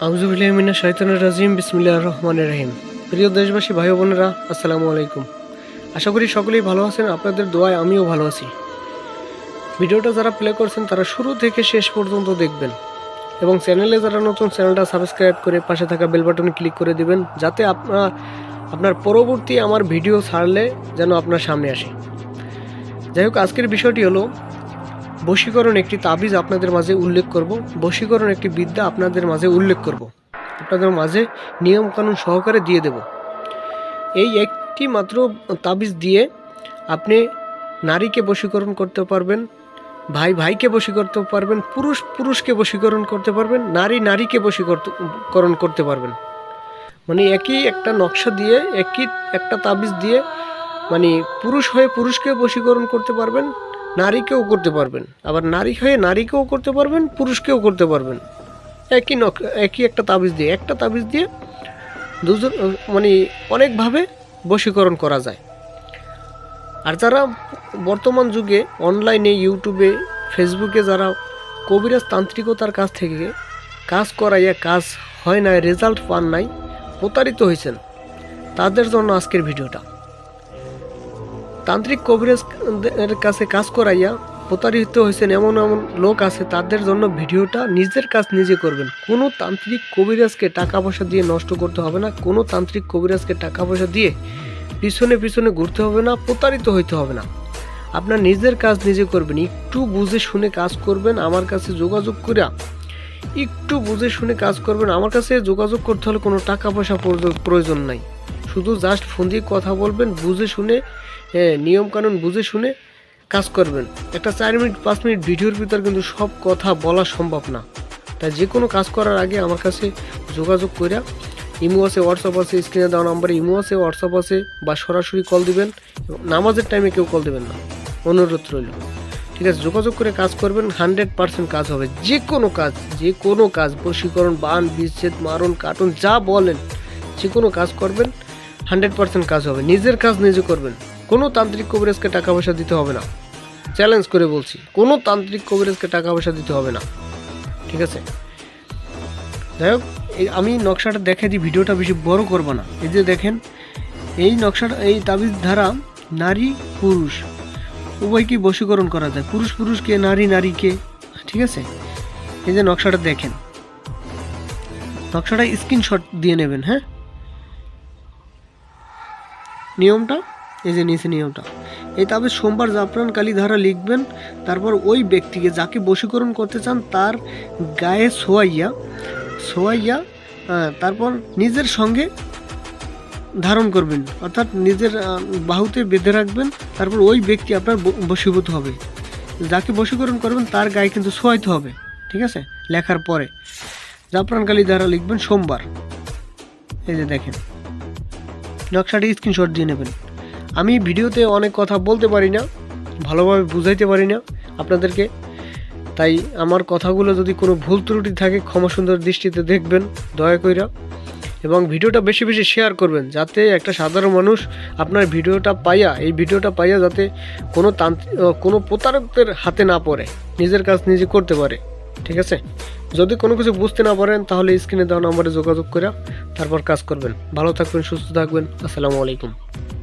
আউযুবিল্লাহি মিনাশ শাইতানির রাজিম বিসমিল্লাহির রহমানির রহিম। প্রিয় দেশবাসী ভাই বোনেরা, আসসালামু আলাইকুম। আশা করি সকলেই ভালো আছেন। আপনাদের দোয়ায় আমিও ভালো আছি। ভিডিওটা যারা প্লে করছেন তারা শুরু থেকে শেষ পর্যন্ত দেখবেন এবং চ্যানেলে যারা নতুন, চ্যানেলটা সাবস্ক্রাইব করে পাশে থাকা বেল বাটনে ক্লিক করে দিবেন, যাতে আপনার পরবর্তী আমার ভিডিও ছাড়লে যেন আপনার সামনে আসে। যাই হোক, আজকের বিষয়টি হলো বশীকরণ একটি তাবিজ আপনাদের মাঝে উল্লেখ করব। বশীকরণ একটি বিদ্যা আপনাদের মাঝে উল্লেখ করব, আপনাদের মাঝে নিয়মকানুন সহকারে দিয়ে দেব। এই একটি মাত্র তাবিজ দিয়ে আপনি নারীকে বশীকরণ করতে পারবেন, ভাই ভাইকে বশীকরণ করতে পারবেন, পুরুষ পুরুষকে বশীকরণ করতে পারবেন, নারী নারীকে বশীকরণ করতে পারবেন। মানে একই একটা নকশা দিয়ে, একই একটা তাবিজ দিয়ে মানে পুরুষ হয়ে পুরুষকেও বশীকরণ করতে পারবেন, নারীকেও করতে পারবেন, আবার নারী হয়ে নারীকেও করতে পারবেন, পুরুষকেও করতে পারবেন। একই একটা তাবিজ দিয়ে দুজন মানে অনেকভাবে বশীকরণ করা যায়। আর যারা বর্তমান যুগে অনলাইনে, ইউটিউবে, ফেসবুকে যারা কবিরাজ তান্ত্রিকতার কাছ থেকে কাজ করাইয়া কাজ হয় নাই, রেজাল্ট পান নাই, প্রতারিত হয়েছেন, তাদের জন্য আজকের ভিডিওটা। তান্ত্রিক কবিরাজের কাছে কাজ করাইয়া প্রতারিত হয়েছেন এমন এমন লোক আছে, তাদের জন্য ভিডিওটা। নিজের কাজ নিজে করবেন। কোনো তান্ত্রিক কবিরাজকে টাকা পয়সা দিয়ে নষ্ট করতে হবে না, কোনো তান্ত্রিক কবিরাজকে টাকা পয়সা দিয়ে পিছনে পিছনে ঘুরতে হবে না, প্রতারিত হইতে হবে না। আপনার নিজের কাজ নিজে করবেন, একটু বুঝে শুনে কাজ করবেন। আমার কাছে যোগাযোগ করে একটু বুঝে শুনে কাজ করবেন। আমার কাছে যোগাযোগ করতে হলে কোনো টাকা পয়সা প্রয়োজন নাই, শুধু জাস্ট ফোন দিয়ে কথা বলবেন, বুঝে শুনে নিয়মকানুন বুঝে শুনে কাজ করবেন। একটা 4 মিনিট 5 মিনিট ভিডিওর ভিতর কিন্তু সব কথা বলা সম্ভব না। তাই যে কোনো কাজ করার আগে আমার কাছে যোগাযোগ করে, ইমো আছে, হোয়াটসঅ্যাপ আছে, স্ক্রিনে দেওয়া নাম্বারে ইমো আছে, হোয়াটসঅ্যাপ আছে, বা সরাসরি কল দিবেন। নামাজের টাইমে কেউ কল দেবেন না, অনুরোধ রইল। ঠিক আছে, যোগাযোগ করে কাজ করবেন, 100% কাজ হবে। যে কোনো কাজ, বশীকরণ, বান, বিচ্ছেদ, মারণ, কাটন, যা বলেন, যে কোনো কাজ করবেন, 100% কাজ হবে। নিজের কাজ নিজে করবেন। কোনো তান্ত্রিক কবিরাজকে টাকা পয়সা দিতে হবে না, চ্যালেঞ্জ করে বলছি, কোনো তান্ত্রিক কবিরাজকে টাকা পয়সা দিতে হবে না। ঠিক আছে, যাই হোক, আমি নকশাটা দেখাই দিই, ভিডিওটা বেশি বড় করবো না। এই যে দেখেন, এই নকশাটা, এই তাবিজ দ্বারা নারী পুরুষ উভয়কে বশীকরণ করা যায়, পুরুষ পুরুষকে, নারী নারীকে। ঠিক আছে, এই যে নকশাটা দেখেন, নকশাটা স্ক্রিনশট দিয়ে নেবেন। হ্যাঁ, নিয়মটা এই যে নিচে নিয়মটা। এই তাবিজ সোমবার জাফরান কালি ধারা লিখবেন, তারপর ওই ব্যক্তিকে যাকে বশীকরণ করতে চান তার গায়ে ছোঁয়াইয়া তারপর নিজের সঙ্গে ধারণ করবেন, অর্থাৎ নিজের বাহুতে বেঁধে রাখবেন। তারপর ওই ব্যক্তি আপনার বশীভূত হবে। যাকে বশীকরণ করবেন তার গায়ে কিন্তু ছোঁয়াইতে হবে। ঠিক আছে, লেখার পরে জাফরান কালি ধারা লিখবেন সোমবার। এই যে দেখেন, নকশাটি স্ক্রিনশট দিয়ে নেবেন। আমি ভিডিওতে অনেক কথা বলতে পারি না, ভালোভাবে বুঝাইতে পারি না আপনাদেরকে, তাই আমার কথাগুলো যদি কোনো ভুল ত্রুটি থাকে ক্ষমা সুন্দর দৃষ্টিতে দেখবেন দয়া কইরা, এবং ভিডিওটা বেশি বেশি শেয়ার করবেন, যাতে একটা সাধারণ মানুষ আপনার এই ভিডিওটা পাইয়া যাতে কোনো প্রতারকদের হাতে না পড়ে, নিজের কাজ নিজে করতে পারে। ঠিক আছে, যদি কোনো কিছু বুঝতে না পারেন তাহলে স্ক্রিনে দেওয়া নম্বরে যোগাযোগ করে তারপর কাজ করবেন। ভালো থাকবেন, সুস্থ থাকবেন। আসসালামু আলাইকুম।